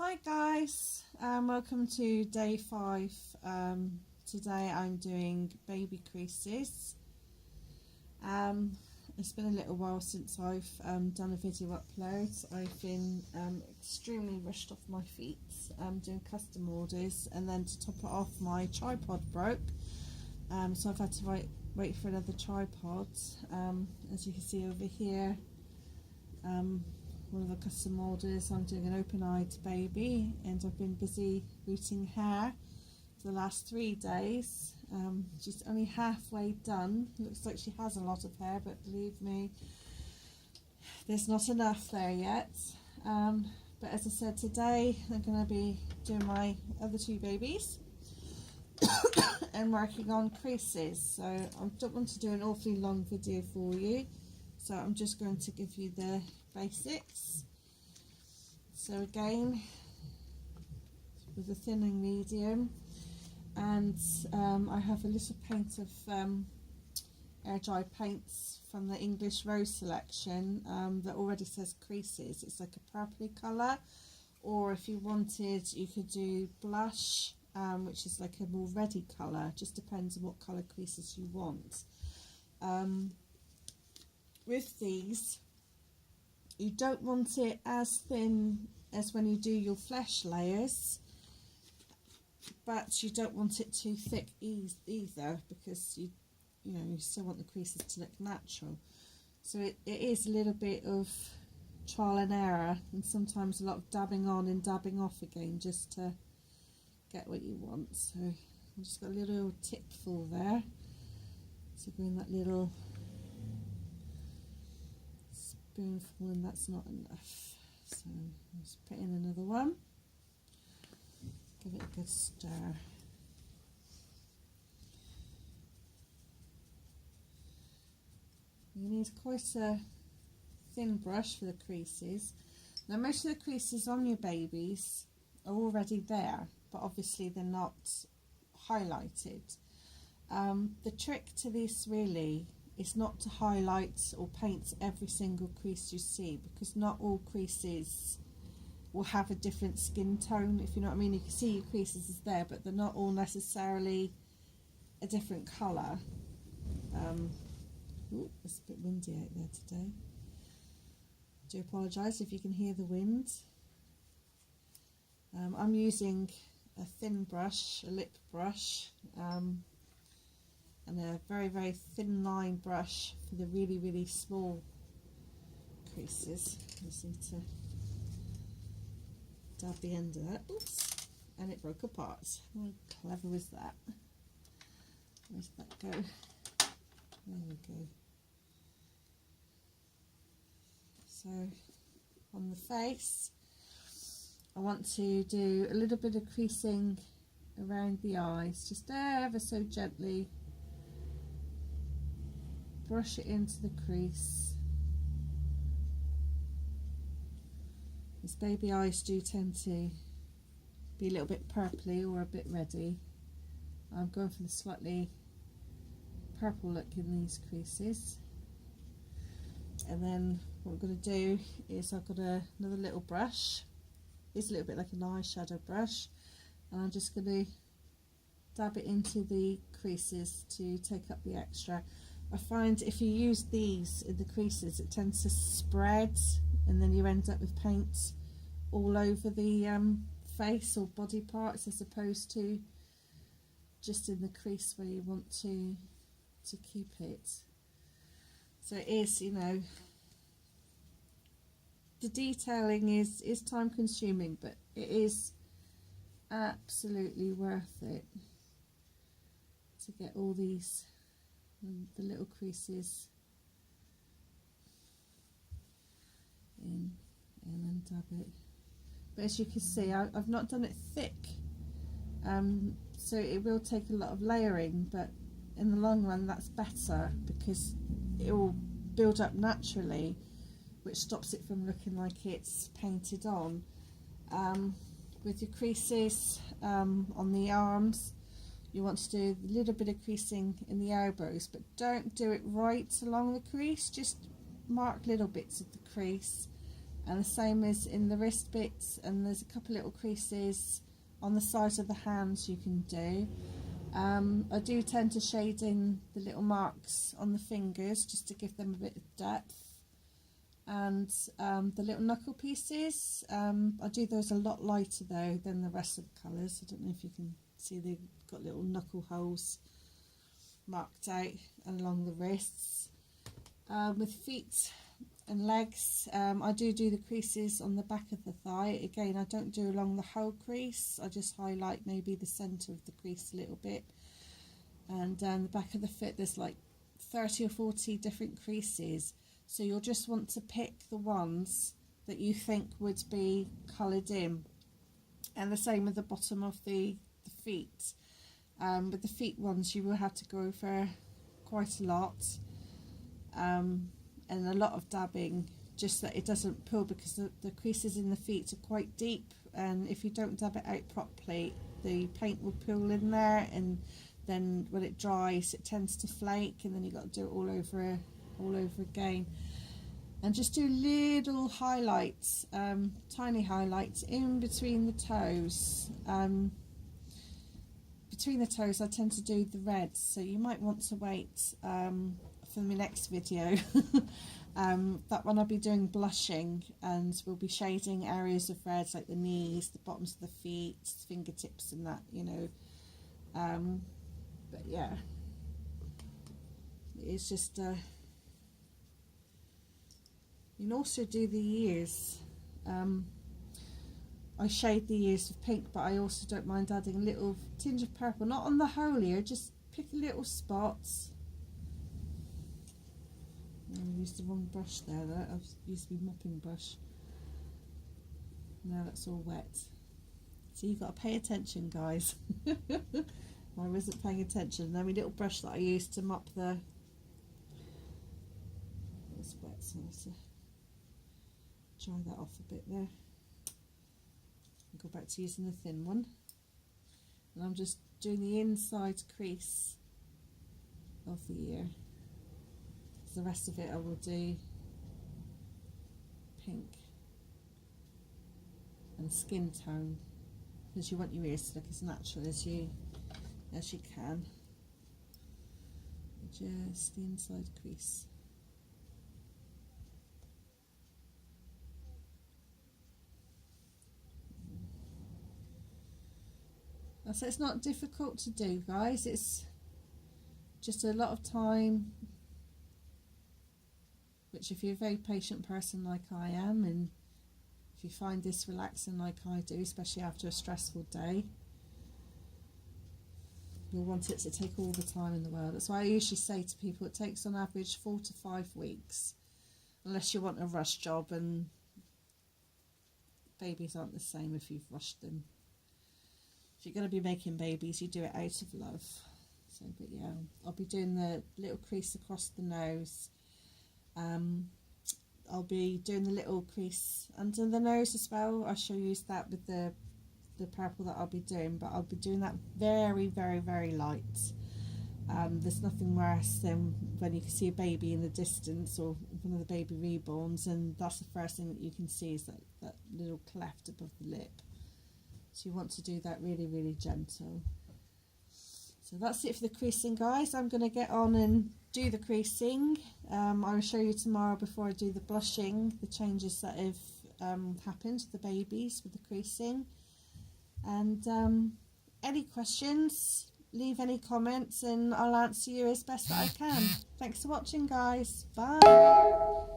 Hi guys, welcome to day 5. Today I'm doing baby creases. It's been a little while since I've done a video upload. I've been extremely rushed off my feet doing custom orders, and then to top it off my tripod broke, so I've had to wait for another tripod. As you can see over here, one of the custom orders, I'm doing an open-eyed baby, and I've been busy rooting hair for the last 3 days. She's only halfway done. Looks like she has a lot of hair, but believe me, there's not enough there yet. But as I said, today I'm going to be doing my other 2 babies and working on creases. So I don't want to do an awfully long video for you, so I'm just going to give you the basics. So again, with a thinning medium, and I have a little paint of air dry paints from the English Rose selection that already says creases. It's like a purpley colour, or if you wanted, you could do blush, which is like a more reddy colour. Just depends on what colour creases you want. With these, you don't want it as thin as when you do your flesh layers, but you don't want it too thick either, because you still want the creases to look natural. So it is a little bit of trial and error, and sometimes a lot of dabbing on and dabbing off again just to get what you want. So I've just got a little tipful there, so go in that little spoonful, and that's not enough, so let's put in another one. Give it a good stir. You need quite a thin brush for the creases. Now most of the creases on your babies are already there, but obviously they're not highlighted. The trick to this really is not to highlight or paint every single crease you see, because not all creases will have a different skin tone, if you know what I mean. You can see your creases is there, but they're not all necessarily a different colour. It's a bit windy out there today. I do apologise if you can hear the wind. I'm using a thin brush, a lip brush, and a very, very thin line brush for the really, really small creases. Just need to dab the end of that. Oops, and it broke apart. How clever was that? Where's that go? There we go. So on the face, I want to do a little bit of creasing around the eyes, just ever so gently. Brush it into the crease. These baby eyes do tend to be a little bit purpley or a bit reddy. I'm going for the slightly purple look in these creases. And then what I'm going to do is I've got another little brush. It's a little bit like an eyeshadow brush, and I'm just going to dab it into the creases to take up the extra. I find if you use these in the creases, it tends to spread, and then you end up with paint all over the face or body parts, as opposed to just in the crease where you want to keep it. So it is, the detailing is time consuming, but it is absolutely worth it to get all these the little creases in and then dab it. But as you can see, I've not done it thick, so it will take a lot of layering, but in the long run that's better, because it will build up naturally, which stops it from looking like it's painted on. With your creases on the arms, you want to do a little bit of creasing in the elbows, but don't do it right along the crease. Just mark little bits of the crease and the same as in the wrist bits, and there's a couple little creases on the sides of the hands you can do. I do tend to shade in the little marks on the fingers just to give them a bit of depth, and the little knuckle pieces, I do those a lot lighter though than the rest of the colours. I don't know if you can see, they've got little knuckle holes marked out along the wrists. With feet and legs, I do the creases on the back of the thigh. Again, I don't do along the whole crease, I just highlight maybe the centre of the crease a little bit. And down the back of the foot there's like 30 or 40 different creases, so you'll just want to pick the ones that you think would be coloured in. And the same with the bottom of the feet. With the feet ones you will have to go for quite a lot, and a lot of dabbing, just that it doesn't pull, because the creases in the feet are quite deep, and if you don't dab it out properly the paint will pull in there, and then when it dries it tends to flake, and then you've got to do it all over again. And just do little highlights, tiny highlights in between the toes. Between the toes I tend to do the reds, so you might want to wait for my next video. That one I'll be doing blushing, and we'll be shading areas of reds like the knees, the bottoms of the feet, fingertips and that, you know. But yeah, it's just you can also do the ears. I shade the ears with pink, but I also don't mind adding a little tinge of purple, not on the whole ear, just pick a little spot. I used the wrong brush there, I used my mopping brush. Now that's all wet. So you've got to pay attention, guys. I wasn't paying attention. Now my little brush that I used to mop the... It's wet, so I have to dry that off a bit there. Go back to using the thin one, and I'm just doing the inside crease of the ear. So the rest of it I will do pink and skin tone, because you want your ears to look as natural as you can. Just the inside crease. So it's not difficult to do, guys, it's just a lot of time, which if you're a very patient person like I am, and if you find this relaxing like I do, especially after a stressful day, you'll want it to take all the time in the world. That's why I usually say to people it takes on average 4 to 5 weeks, unless you want a rush job, and babies aren't the same if you've rushed them. If you're going to be making babies, you do it out of love. So, but yeah, I'll be doing the little crease across the nose. I'll be doing the little crease under the nose as well. I shall use that with the purple that I'll be doing, but I'll be doing that very, very, very light. There's nothing worse than when you can see a baby in the distance, or one of the baby reborns, and that's the first thing that you can see is that little cleft above the lip. So you want to do that really, really gentle. So that's it for the creasing, guys. I'm going to get on and do the creasing. I will show you tomorrow, before I do the blushing, the changes that have happened to the babies with the creasing. And any questions, leave any comments and I'll answer you as best that I can. Thanks for watching, guys. Bye.